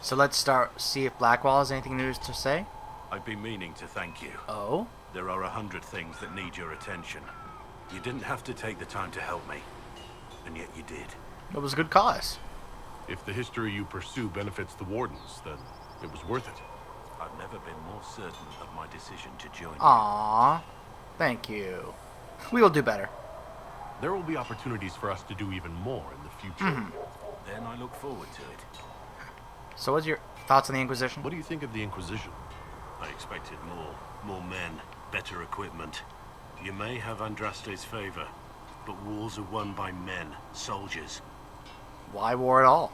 So let's see if Blackwall has anything news to say. I've been meaning to thank you. Oh? There are 100 things that need your attention. You didn't have to take the time to help me, and yet you did. It was a good cause. If the history you pursue benefits the Wardens, then it was worth it. I've never been more certain of my decision to join you. Aww. Thank you. We will do better. There will be opportunities for us to do even more in the future. Then I look forward to it. So what's your thoughts on the Inquisition? What do you think of the Inquisition? I expected more men, better equipment. You may have Andraste's favor, but wars are won by men, soldiers. Why war at all?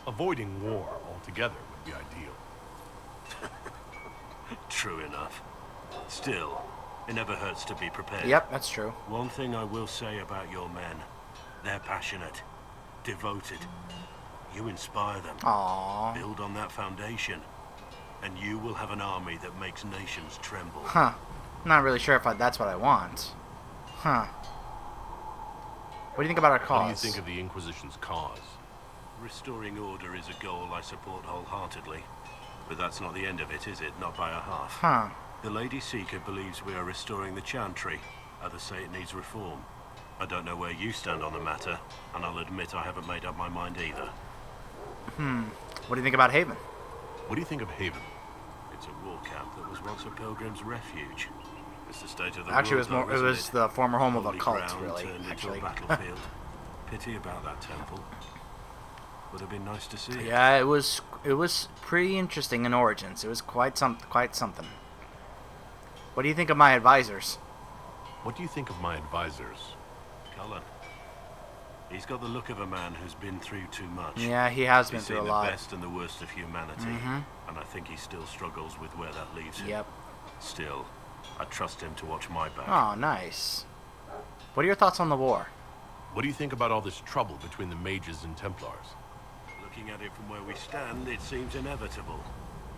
Avoiding war altogether would be ideal. True enough. Still, it never hurts to be prepared. Yep, that's true. One thing I will say about your men, they're passionate, devoted. You inspire them. Aww. Build on that foundation, and you will have an army that makes nations tremble. Huh. I'm not really sure if that's what I want. Huh. What do you think about our cause? What do you think of the Inquisition's cause? Restoring order is a goal I support wholeheartedly. But that's not the end of it, is it? Not by a half. Huh. The Lady Seeker believes we are restoring the Chantry. Others say it needs reform. I don't know where you stand on the matter, and I'll admit I haven't made up my mind either. What do you think about Haven? What do you think of Haven? It's a war camp that was once a pilgrim's refuge. It's the state of the Actually, world, it was though, isn't it was the former home of a Holy cult, ground really. turned Actually. into a battlefield. Pity about that temple. Would have been nice to see. Yeah, it was pretty interesting in Origins. It was quite something. What do you think of my advisors? What do you think of my advisors? Cullen. He's got the look of a man who's been through too much. Yeah, he has been He's through a seen lot. the best and the worst of humanity, and I think he still struggles with where that leaves him. Yep. Still, I trust him to watch my back. Oh, nice. What are your thoughts on the war? What do you think about all this trouble between the mages and Templars? Looking at it from where we stand, it seems inevitable.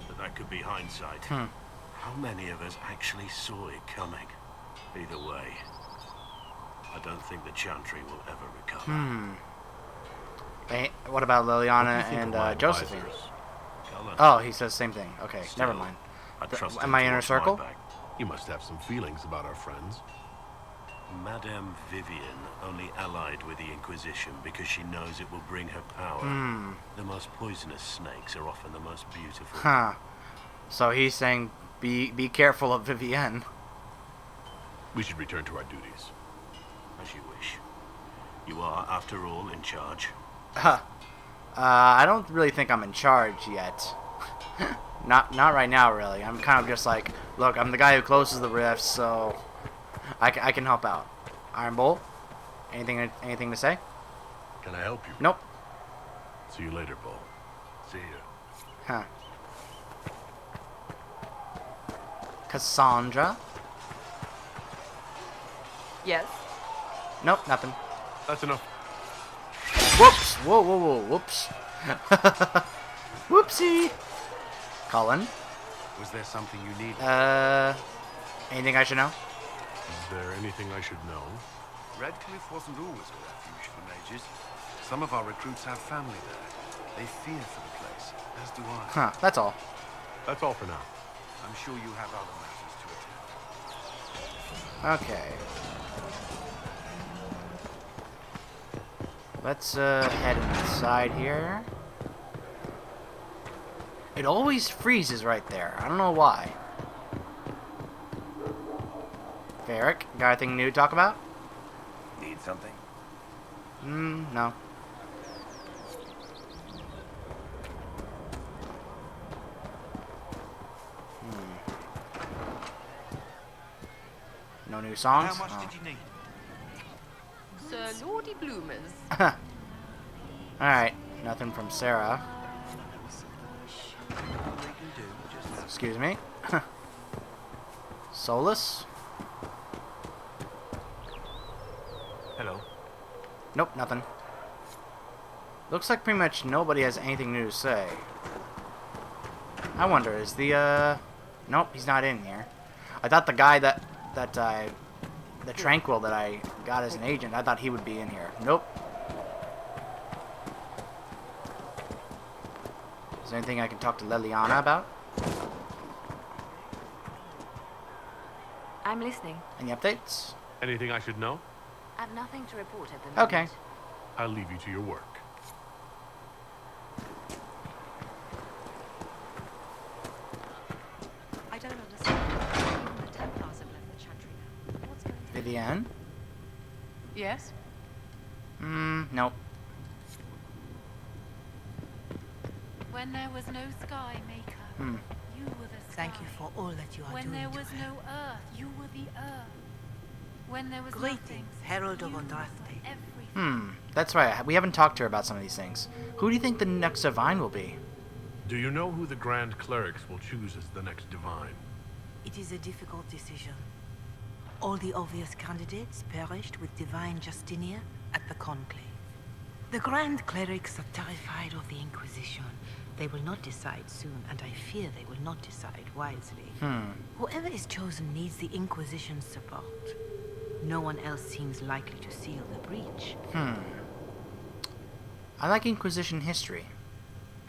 But that could be hindsight. How many of us actually saw it coming? Either way, I don't think the Chantry will ever recover. What about Liliana What do you think and of my Josephine? advisors? Cullen, Oh, he says the same thing. Okay, still, never mind. I trust am him I to inner watch my circle? back. You must have some feelings about our friends. Madame Vivian only allied with the Inquisition because she knows it will bring her power. The most poisonous snakes are often the most beautiful. Huh. So he's saying, be careful of Vivienne. We should return to our duties. As you wish. You are, after all, in charge. I don't really think I'm in charge yet. Not right now, really. I'm kind of just like, look, I'm the guy who closes the rifts, so I can help out. Iron Bolt, anything to say? Can I help you? Nope. See you later, Bull. See you. Huh. Cassandra? Yes. Nope, nothing. That's enough. Whoops! Whoa, whoops. Whoopsie! Colin? Was there something you needed? Anything I should know? Is there anything I should know? Redcliffe wasn't always a refuge for mages. Some of our recruits have family there. They fear for the place, as do I. Huh, that's all. That's all for now. I'm sure you have other matters to attend. Okay. Let's head inside here. It always freezes right there. I don't know why. Varric, got anything new to talk about? Need something? No. No new songs? How much Oh. did you need? Sir Lordy Bloomers. Alright, nothing from Sarah. Excuse me. Solus? Hello. Nope, nothing. Looks like pretty much nobody has anything new to say. I wonder, is the, Nope, he's not in here. I thought the guy the Tranquil that I got as an agent, I thought he would be in here. Nope. there anything I can talk to Leliana about? I'm listening. Any updates? Anything I should know? I've nothing to report at the moment. Okay. I'll leave you to your work. I don't understand. Even the Templars have left the Chantry now. What's going on? Vivienne? Yes? Nope. When there was no sky, Maker, you were the sky. Thank you for all that you are When doing there to was her. no earth, you were the earth. When there was Greetings, nothing, Herald of you Andraste. were everything. That's right. We haven't talked to her about some of these things. Who do you think the next divine will be? Do you know who the Grand Clerics will choose as the next divine? It is a difficult decision. All the obvious candidates perished with Divine Justinia at the Conclave. The Grand Clerics are terrified of the Inquisition. They will not decide soon, and I fear they will not decide wisely. Whoever is chosen needs the Inquisition's support. No one else seems likely to seal the breach. I like Inquisition history.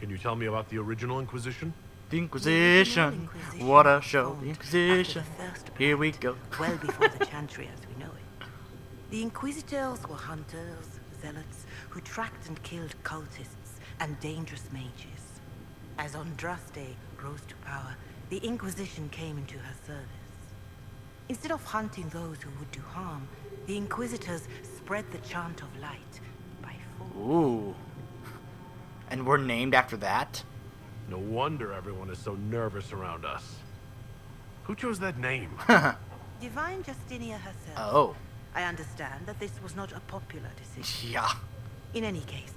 Can you tell me about the original Inquisition? The Inquisition. Inquisition What a was show. formed The after Inquisition. the First Here we Blight, go. Well before the Chantry as we know it. The Inquisitors were hunters, zealots, who tracked and killed cultists and dangerous mages. As Andraste rose to power, the Inquisition came into her service. Instead of hunting those who would do harm, the Inquisitors spread the chant of light by force. Ooh. And we're named after that? No wonder everyone is so nervous around us. Who chose that name? Divine Justinia herself. Oh. I understand that this was not a popular decision. Yeah. In any case,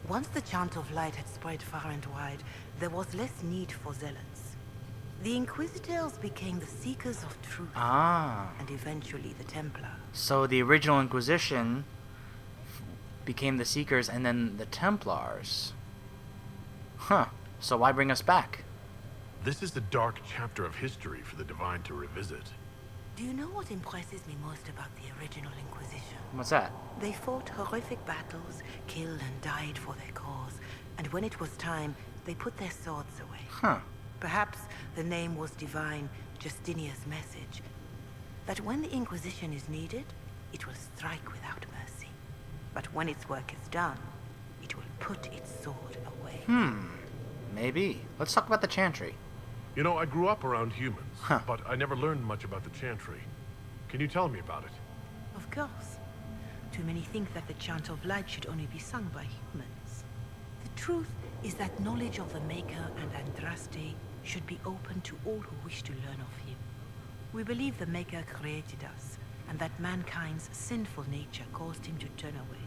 once the chant of light had spread far and wide, there was less need for zealots. The Inquisitors became the seekers of truth, Ah. and eventually the Templar. So the original Inquisition became the Seekers and then the Templars. Huh. So why bring us back? This is the dark chapter of history for the Divine to revisit. Do you know what impresses me most about the original Inquisition? What's that? They fought horrific battles, killed and died for their cause, and when it was time, they put their swords away. Huh. Perhaps the name was Divine Justinia's message, that when the Inquisition is needed, it will strike without mercy. But when its work is done, it will put its sword away. Maybe. Let's talk about the Chantry. You know, I grew up around humans, Huh. but I never learned much about the Chantry. Can you tell me about it? Of course. Too many think that the chant of light should only be sung by humans. The truth is that knowledge of the Maker and Andraste should be open to all who wish to learn of him. We believe the Maker created us, and that mankind's sinful nature caused him to turn away.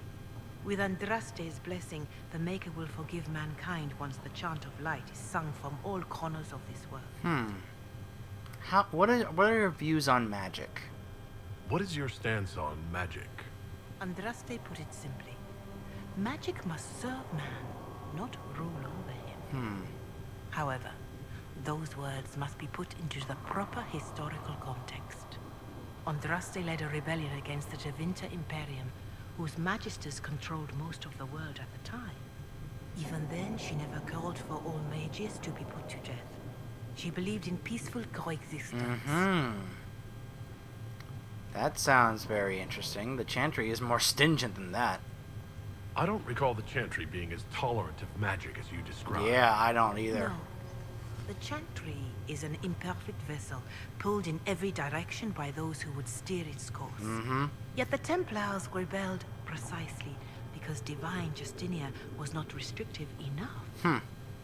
With Andraste's blessing, the Maker will forgive mankind once the chant of light is sung from all corners of this world. What are your views on magic? What is your stance on magic? Andraste put it simply. Magic must serve man, not rule over him. However, those words must be put into the proper historical context. Andraste led a rebellion against the Tevinter Imperium, whose magisters controlled most of the world at the time. Even then, she never called for all mages to be put to death. She believed in peaceful coexistence. That sounds very interesting. The Chantry is more stingent than that. I don't recall the Chantry being as tolerant of magic as you described. Yeah, I don't either. No. The Chantry is an imperfect vessel, pulled in every direction by those who would steer its course. Yet the Templars rebelled precisely because Divine Justinia was not restrictive enough.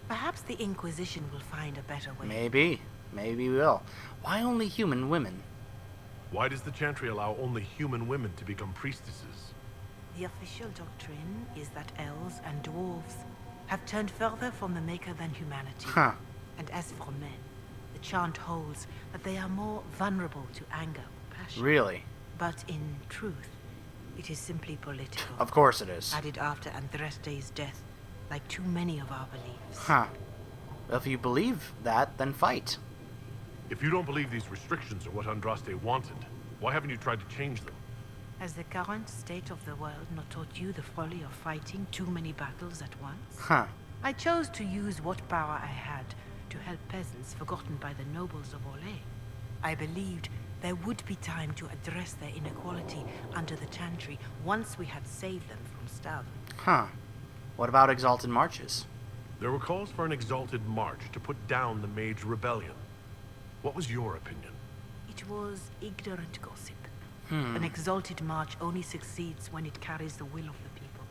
Perhaps the Inquisition will find a better way. Maybe. Maybe we will. Why only human women? Why does the Chantry allow only human women to become priestesses? The official doctrine is that elves and dwarves have turned further from the Maker than humanity. And as for men, the chant holds that they are more vulnerable to anger or passion. Really? But in truth, it is simply political. Of course it is. Added after Andraste's death, like too many of our beliefs. Well, if you believe that, then fight. If you don't believe these restrictions are what Andraste wanted, why haven't you tried to change them? Has the current state of the world not taught you the folly of fighting too many battles at once? I chose to use what power I had to help peasants forgotten by the nobles of Orlais. I believed there would be time to address their inequality under the Chantry once we had saved them from starving. Huh. What about exalted marches? There were calls for an exalted march to put down the Mage Rebellion. What was your opinion? It was ignorant gossip. An exalted march only succeeds when it carries the will of the people.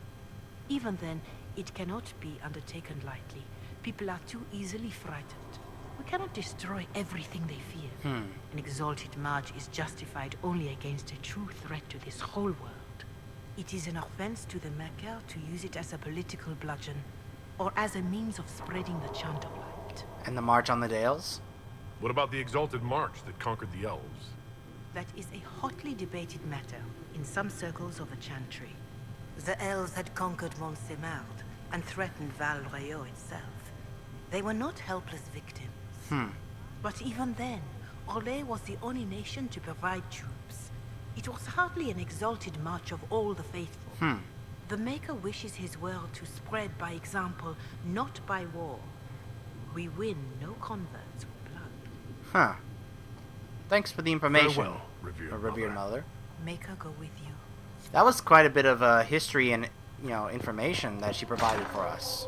Even then, it cannot be undertaken lightly. People are too easily frightened. We cannot destroy everything they fear. An exalted march is justified only against a true threat to this whole world. It is an offense to the Maker to use it as a political bludgeon, or as a means of spreading the chant of light. And the march on the Dales? What about the exalted march that conquered the elves? That is a hotly debated matter in some circles of the Chantry. The elves had conquered Montsemard and threatened Val Royeaux itself. They were not helpless victims. But even then, Orlais was the only nation to provide troops. It was hardly an exalted march of all the faithful. The Maker wishes his world to spread by example, not by war. We win no converts with blood. Huh. Thanks for the information, Farewell, revered mother. Maker go with you. That was quite a bit of history and, information that she provided for us.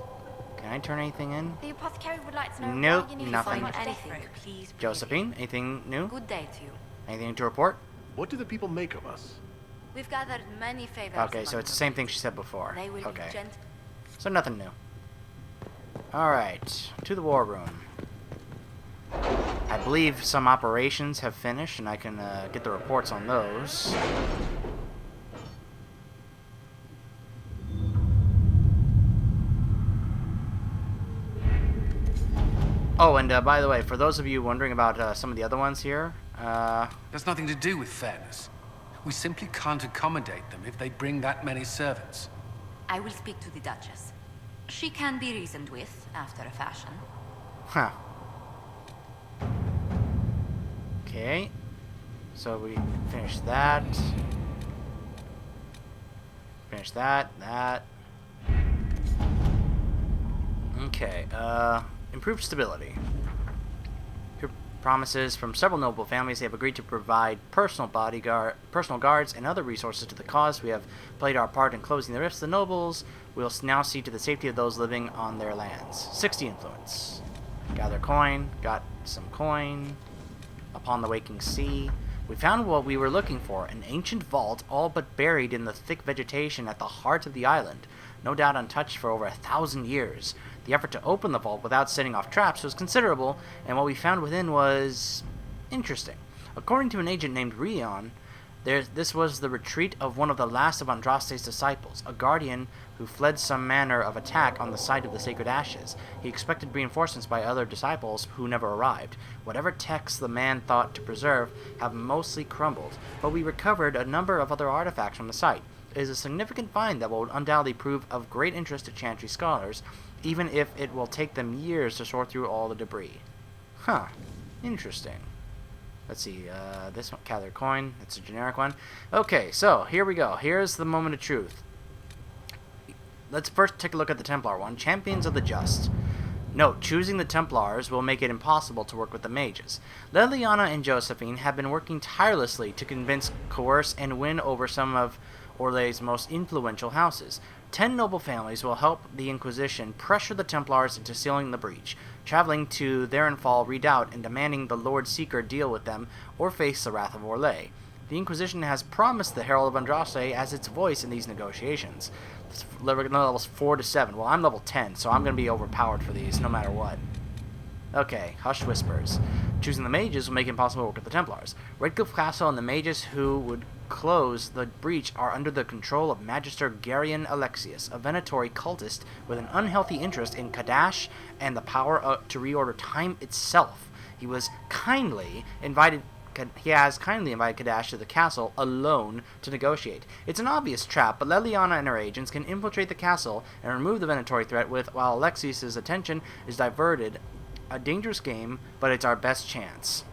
Can I turn anything in? The apothecary would like to know Nope, why you need nothing. so much Anything, death row. please. Josephine, anything new? Good day to you. Anything to report? What do the people make of us? We've gathered many favors. Okay, so among it's the them. same thing she said before. They will Okay. be gentle. So nothing new. Alright, to the war room. I believe some operations have finished, and I can get the reports on those. Oh, and by the way, for those of you wondering about some of the other ones here, There's nothing to do with fairness. We simply can't accommodate them if they bring that many servants. I will speak to the Duchess. She can be reasoned with, after a fashion. huh. Okay, so we finished that. Finish that. Okay, improved stability. Here promises from several noble families they have agreed to provide personal guards, and other resources to the cause. We have played our part in closing the rifts. The nobles will now see to the safety of those living on their lands. 60 influence. Gather coin. Got some coin. Upon the waking sea, we found what we were looking for, an ancient vault all but buried in the thick vegetation at the heart of the island, no doubt untouched for over 1,000 years. The effort to open the vault without setting off traps was considerable, and what we found within was interesting. According to an agent named Rion, this was the retreat of one of the last of Andraste's disciples, a guardian who fled some manner of attack on the site of the sacred ashes. He expected reinforcements by other disciples who never arrived. Whatever texts the man thought to preserve have mostly crumbled, but we recovered a number of other artifacts from the site. It is a significant find that will undoubtedly prove of great interest to Chantry scholars, even if it will take them years to sort through all the debris. Huh. Interesting. Let's see, this one, gather coin, it's a generic one. Okay, so, here we go. Here's the moment of truth. Let's first take a look at the Templar one. Champions of the Just. Note, choosing the Templars will make it impossible to work with the mages. Leliana and Josephine have been working tirelessly to convince, coerce, and win over some of Orlais' most influential houses. 10 noble families will help the Inquisition pressure the Templars into sealing the breach, traveling to Therenfall Redoubt and demanding the Lord Seeker deal with them or face the wrath of Orlais. The Inquisition has promised the Herald of Andraste as its voice in these negotiations. Levels 4 to 7. Well, I'm level 10, so I'm going to be overpowered for these no matter what. Okay, hushed whispers. Choosing the mages will make it impossible to work with the Templars. Redcliffe Castle and the mages who would close the breach are under the control of Magister Garion Alexius, a Venatori cultist with an unhealthy interest in Kadash and the power to reorder time itself. He has kindly invited Kadash to the castle alone to negotiate. It's an obvious trap, but Leliana and her agents can infiltrate the castle and remove the Venatori threat while Alexius' attention is diverted. A dangerous game, but it's our best chance.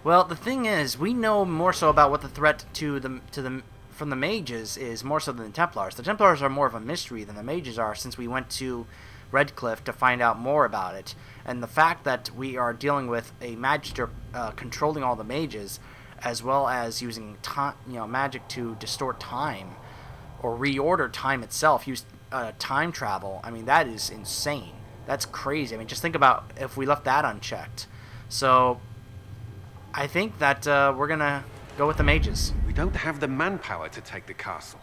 Well, the thing is, we know more so about what the threat from the mages is more so than the Templars. The Templars are more of a mystery than the mages are, since we went to Redcliffe to find out more about it. And the fact that we are dealing with a magister controlling all the mages, as well as using magic to distort time or reorder time itself, use time travel. I mean, that is insane. That's crazy. I mean, just think about if we left that unchecked. So I think that we're gonna go with the mages. We don't have the manpower to take the castle.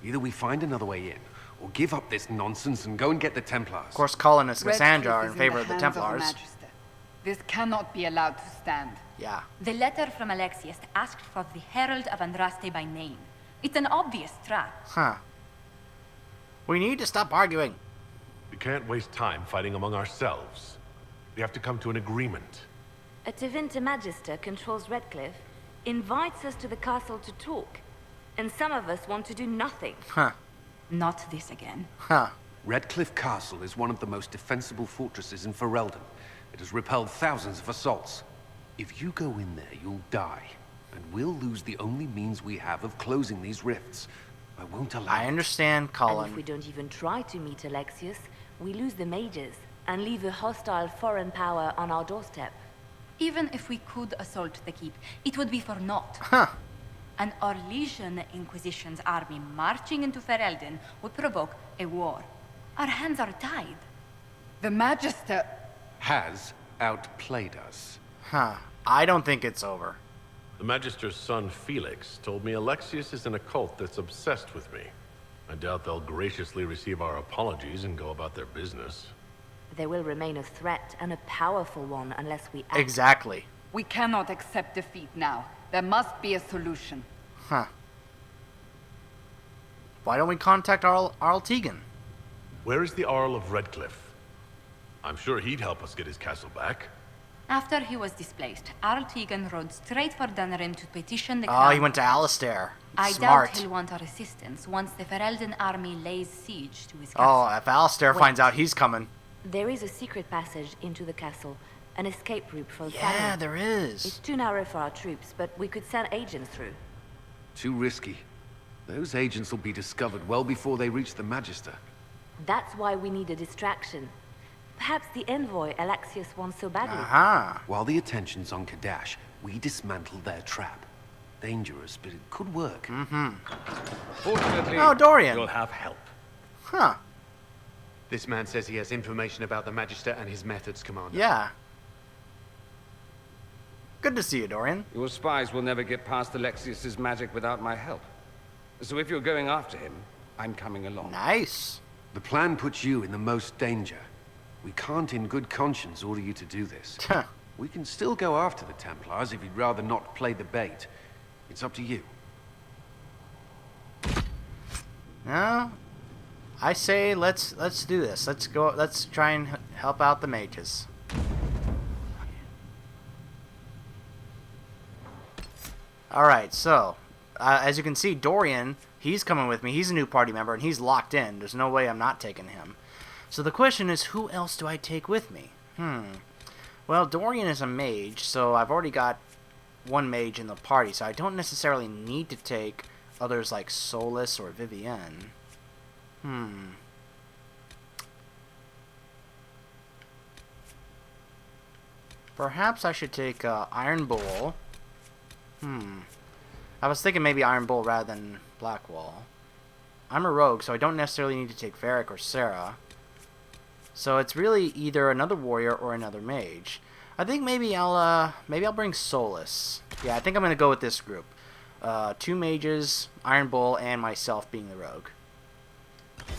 Either we find another way in, or give up this nonsense and go and get the Templars. Of course, Cullen and Cassandra Redcliffe are is in favor of the hands Templars. Magister. This cannot be allowed to stand. Yeah. The letter from Alexius asked for the Herald of Andraste by name. It's an obvious trap. Huh. We need to stop arguing. We can't waste time fighting among ourselves. We have to come to an agreement. A Tevinter Magister controls Redcliffe, invites us to the castle to talk, and some of us want to do nothing. Huh. Not this again. Huh. Redcliffe Castle is one of the most defensible fortresses in Ferelden. It has repelled thousands of assaults. If you go in there, you'll die. And we'll lose the only means we have of closing these rifts. I won't allow I understand, And Cullen. if we don't even try to meet Alexius, we lose the mages, and leave a hostile foreign power on our doorstep. Even if we could assault the keep, it would be for naught. Huh. An Orlesian Inquisition's army marching into Ferelden would provoke a war. Our hands are tied. The Magister... has outplayed us. Huh. I don't think it's over. The Magister's son, Felix, told me Alexius is in a cult that's obsessed with me. I doubt they'll graciously receive our apologies and go about their business. They will remain a threat, and a powerful one, unless we act. Exactly. We cannot accept defeat now. There must be a solution. Huh. Why don't we contact Arl Tegan? Where is the Arl of Redcliffe? I'm sure he'd help us get his castle back. After he was displaced, Arl Tegan rode straight for Dunrim to petition the Oh, crown. he went to Alistair. I Smart. doubt he'll want our assistance once the Ferelden army lays siege to his Oh, castle. if Alistair Wait. finds out he's coming. There is a secret passage into the castle, an escape route for the Yeah, family. there is. It's too narrow for our troops, but we could send agents through. Too risky. Those agents will be discovered well before they reach the Magister. That's why we need a distraction. Perhaps the envoy Alexius wants so badly. Uh-huh. While the attention's on Kadash, we dismantle their trap. Dangerous, but it could work. Fortunately, Oh, Dorian. you'll have help. Huh. This man says he has information about the Magister and his methods, Commander. Yeah. Good to see you, Dorian. Your spies will never get past Alexius's magic without my help. So if you're going after him, I'm coming along. Nice. The plan puts you in the most danger. We can't in good conscience order you to do this. Huh. We can still go after the Templars if you'd rather not play the bait. It's up to you. No. I say let's do this. Let's go. Let's try and help out the mages. All right. So, as you can see, Dorian, he's coming with me. He's a new party member, and he's locked in. There's no way I'm not taking him. So the question is, who else do I take with me? Well, Dorian is a mage, so I've already got one mage in the party, so I don't necessarily need to take others like Solus or Vivienne. Perhaps I should take Iron Bull. I was thinking maybe Iron Bull rather than Blackwall. I'm a rogue, so I don't necessarily need to take Varric or Sarah. So it's really either another warrior or another mage. I think maybe I'll bring Solus. Yeah, I think I'm gonna go with this group. 2 mages, Iron Bull, and myself being the rogue.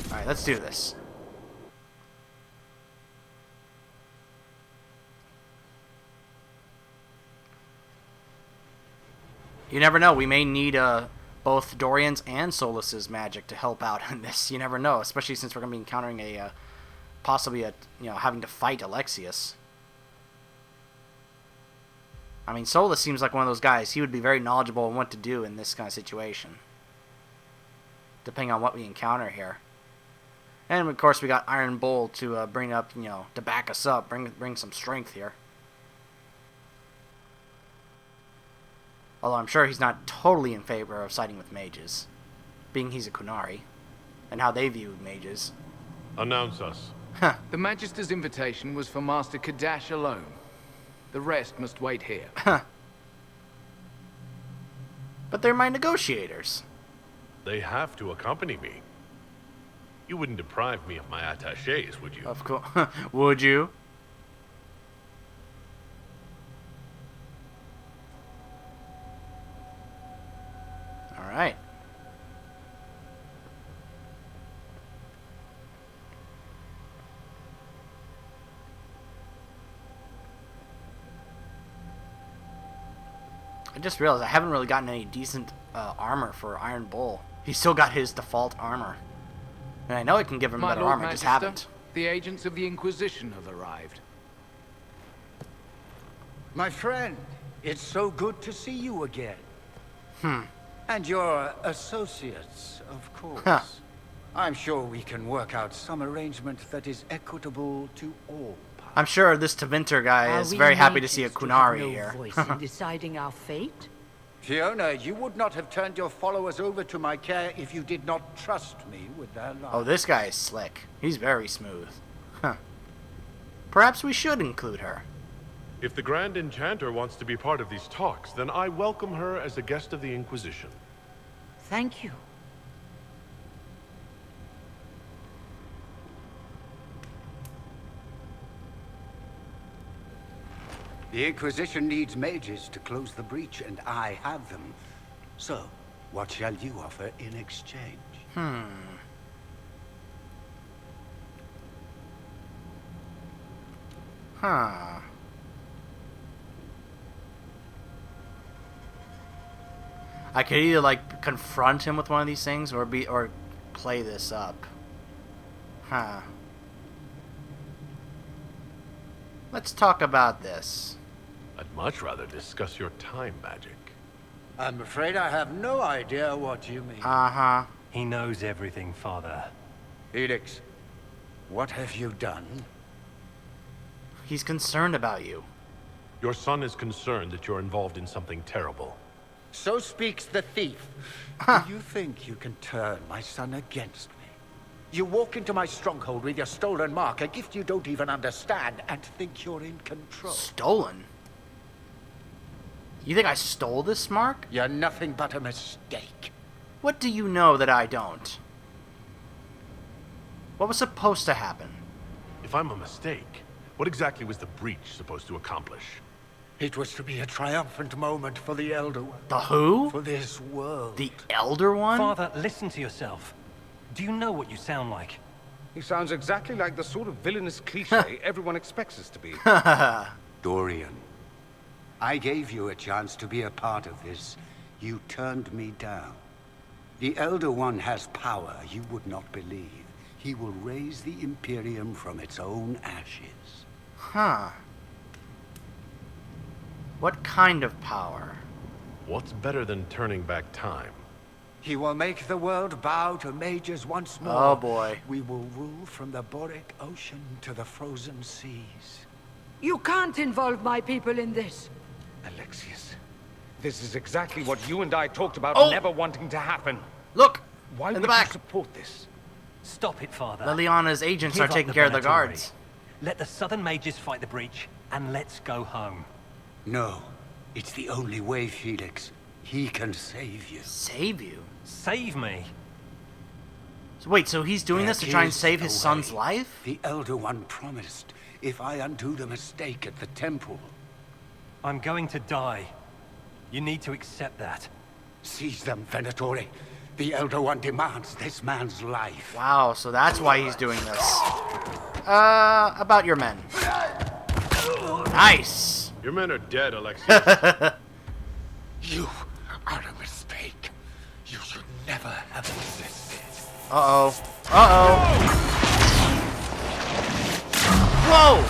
Alright, let's do this. You never know, we may need both Dorian's and Solus's magic to help out in this. You never know, especially since we're going to be encountering possibly having to fight Alexius. I mean, Solus seems like one of those guys. He would be very knowledgeable on what to do in this kind of situation, depending on what we encounter here. And of course, we got Iron Bull to bring up, to back us up, bring some strength here. Although I'm sure he's not totally in favor of siding with mages, being he's a Kunari, and how they view mages. Announce us. The Magister's invitation was for Master Kadash alone. The rest must wait here. But they're my negotiators. They have to accompany me. You wouldn't deprive me of my attachés, would you? Of course. Would you? All right. I just realized I haven't really gotten any decent armor for Iron Bull. He's still got his default armor. And I know I can give him My better Lord armor, Magister, just haven't. the agents of the Inquisition have arrived. My friend, it's so good to see you again. And your associates, of course. I'm sure we can work out some arrangement that is equitable to all parties. I'm sure this Tevinter guy is very happy to see a Kunari here. Voice in deciding our fate? Fiona, you would not have turned your followers over to my care if you did not trust me with their lives. Oh, this guy is slick. He's very smooth. Perhaps we should include her. If the Grand Enchanter wants to be part of these talks, then I welcome her as a guest of the Inquisition. Thank you. The Inquisition needs mages to close the breach, and I have them. So, what shall you offer in exchange? Huh. I could either like confront him with one of these things or play this up. Huh. Let's talk about this. I'd much rather discuss your time magic. I'm afraid I have no idea what you mean. Uh-huh. He knows everything, Father. Felix, what have you done? He's concerned about you. Your son is concerned that you're involved in something terrible. So speaks the thief. Do you think you can turn my son against me? You walk into my stronghold with your stolen mark, a gift you don't even understand, and think you're in control. Stolen? You think I stole this mark? You're nothing but a mistake. What do you know that I don't? What was supposed to happen? If I'm a mistake, what exactly was the breach supposed to accomplish? It was to be a triumphant moment for the Elder One. The who? For this world. The Elder One? Father, listen to yourself. Do you know what you sound like? He sounds exactly like the sort of villainous cliché everyone expects us to be. Dorian, I gave you a chance to be a part of this. You turned me down. The Elder One has power you would not believe. He will raise the Imperium from its own ashes. Huh. What kind of power? What's better than turning back time? He will make the world bow to mages once more. Oh boy. We will rule from the Boric Ocean to the frozen seas. You can't involve my people in this. Alexius, this is exactly what you and I talked about never wanting to happen. Look! Why in would the back. you support this? Stop it, Father. Liliana's agents Give are up taking the care of the Venatori. guards. Let the Southern Mages fight the breach, and let's go home. No. It's the only way, Felix. He can save you. Save you? Save me? So wait, so he's doing this to try and save his son's life? The Elder One promised, if I undo the mistake at the temple. I'm going to die. You need to accept that. Seize them, Venatori. The Elder One demands this man's life. Wow, so that's why he's doing this. About your men. Nice! Your men are dead, Alexius. You are a mistake. You should never have existed. Uh-oh. Uh-oh. Whoa!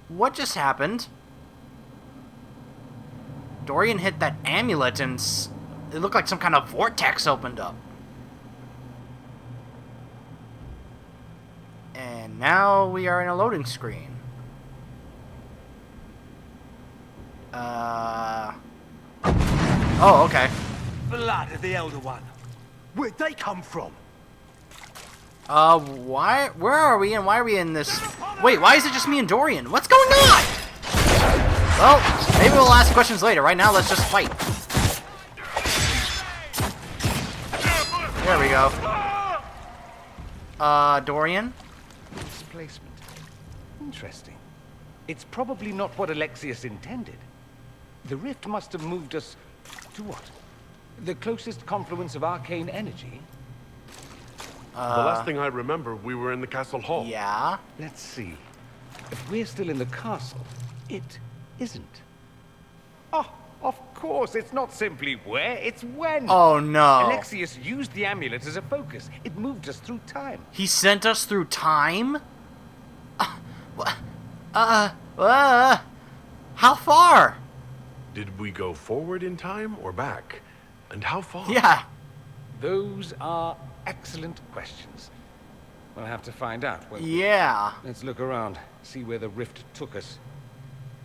What just happened? Dorian hit that amulet and it looked like some kind of vortex opened up. And now we are in a loading screen. Oh, okay. Blood of the Elder One. Where'd they come from? Where are we and why are we in this? Wait, why is it just me and Dorian? What's going on? Well, maybe we'll ask questions later. Right now, let's just fight. There we go. Dorian? Displacement. Interesting. It's probably not what Alexius intended. The rift must have moved us to what? The closest confluence of arcane energy? The last thing I remember, we were in the castle hall. Yeah? Let's see. If we're still in the castle, it isn't. Oh, of course, it's not simply where, it's when. Oh, no. Alexius used the amulet as a focus. It moved us through time. He sent us through time? How far? Did we go forward in time or back? And how far? Yeah. Those are excellent questions. We'll have to find out. Yeah. Let's look around, see where the rift took us.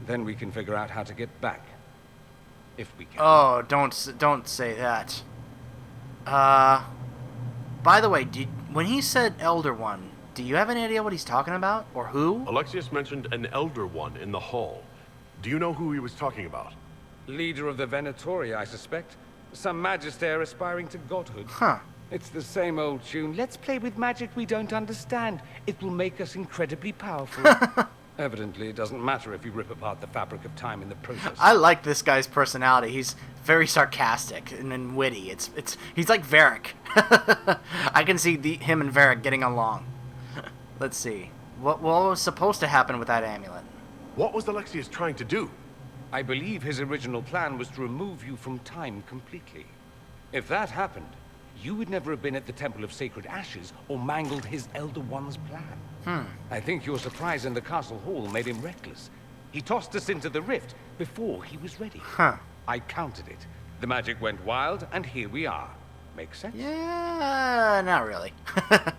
Then we can figure out how to get back. If we can. Oh, don't say that. By the way, when he said Elder One, do you have any idea what he's talking about? Or who? Alexius mentioned an Elder One in the hall. Do you know who he was talking about? Leader of the Venatori, I suspect. Some magister aspiring to godhood. Huh. It's the same old tune. Let's play with magic we don't understand. It will make us incredibly powerful. Evidently, it doesn't matter if you rip apart the fabric of time in the process. I like this guy's personality. He's very sarcastic and witty. He's like Varric. I can see him and Varric getting along. Let's see. What was supposed to happen with that amulet? What was Alexius trying to do? I believe his original plan was to remove you from time completely. If that happened, you would never have been at the Temple of Sacred Ashes or mangled his Elder One's plan. I think your surprise in the castle hall made him reckless. He tossed us into the rift before he was ready. I counted it. The magic went wild, and here we are. Make sense? Yeah, not really.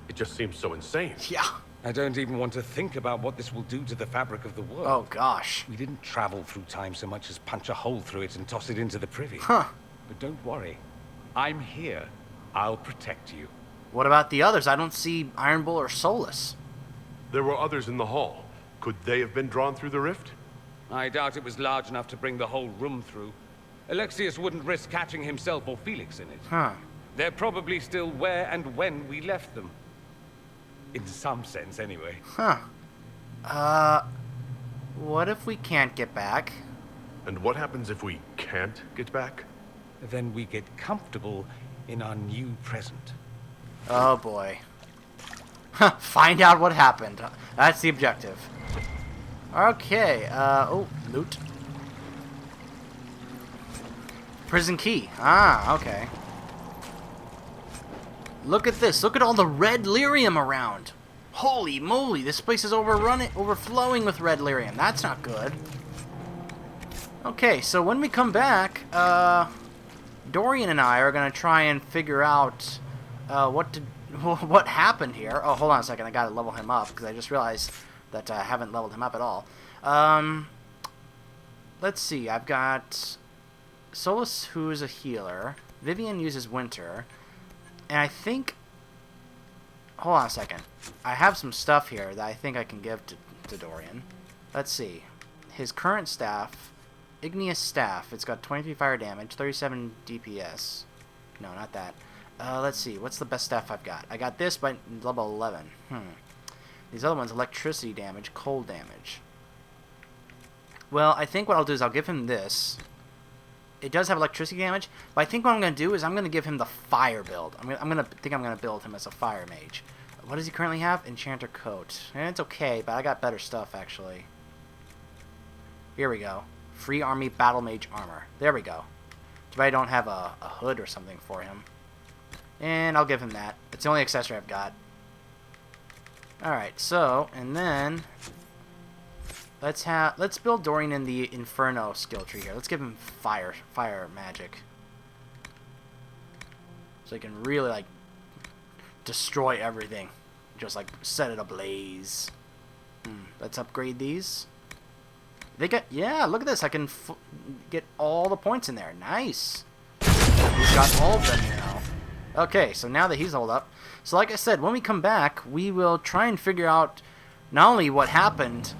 It just seems so insane. Yeah. I don't even want to think about what this will do to the fabric of the world. Oh, gosh. We didn't travel through time so much as punch a hole through it and toss it into the privy. Huh. But don't worry. I'm here. I'll protect you. What about the others? I don't see Iron Bull or Solus. There were others in the hall. Could they have been drawn through the rift? I doubt it was large enough to bring the whole room through. Alexius wouldn't risk catching himself or Felix in it. Huh. They're probably still where and when we left them. In some sense, anyway. Huh. What if we can't get back? And what happens if we can't get back? Then we get comfortable in our new present. Oh, boy. Find out what happened. That's the objective. Okay, oh, loot. Prison key. Ah, okay. Look at this. Look at all the red lyrium around. Holy moly, this place is overflowing with red lyrium. That's not good. Okay, so when we come back, Dorian and I are going to try and figure out what happened here. Oh, hold on a second. I got to level him up because I just realized that I haven't leveled him up at all. Let's see. I've got Solus, who is a healer. Vivian uses Winter. And I think... Hold on a second. I have some stuff here that I think I can give to Dorian. Let's see. His current staff, Igneous Staff. It's got 23 fire damage, 37 DPS. No, not that. Let's see. What's the best staff I've got? I got this by level 11. These other ones, electricity damage, cold damage. Well, I think what I'll do is I'll give him this. It does have electricity damage, but I think what I'm going to do is I'm going to give him the fire build. I'm going to build him as a fire mage. What does he currently have? Enchanter coat. And it's okay, but I got better stuff, actually. Here we go. Free army battle mage armor. There we go. Too bad I don't have a hood or something for him. And I'll give him that. It's the only accessory I've got. Alright, so, and then... Let's build Dorian in the Inferno skill tree here. Let's give him fire magic. So he can really, like, destroy everything. Just, like, set it ablaze. Let's upgrade these. Yeah, look at this. I can get all the points in there. Nice. We've got all of them now. Okay, so now that he's holed up, so like I said, when we come back, we will try and figure out not only what happened,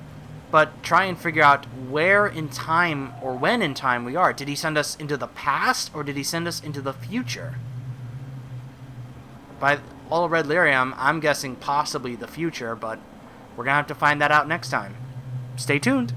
but try and figure out where in time or when in time we are. Did he send us into the past or did he send us into the future? By all red lyrium, I'm guessing possibly the future, but we're going to have to find that out next time. Stay tuned.